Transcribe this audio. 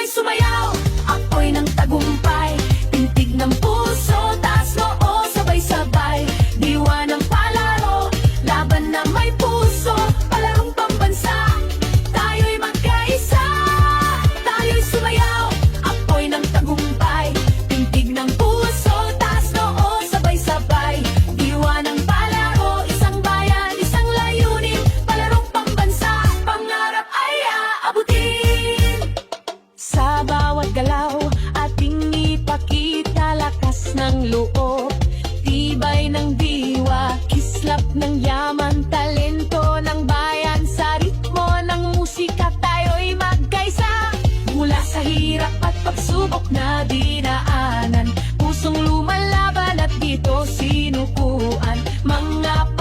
Tayo'y sumayaw, apoy ng tagumpay, tintig ng puso, taas noo, sabay-sabay. Diwa ng palaro, laban na may puso, palarong pambansa. Tayo'y magkaisa, tayo'y sumayaw, apoy ng tagumpay, tintig ng puso, taas noo, sabay-sabay. Diwa ng palaro, isang bayan, isang layunin, palarong pambansa, pangarap ay aabutin. Sa bawat galaw, ating ipakita lakas ng loob, tibay ng diwa, kislap ng yaman, talento ng bayan. Sa ritmo ng musika tayo'y magkaisa, mula sa hirap at pagsubok na dinaanan, pusong lumalaban at dito sinukuan. Mga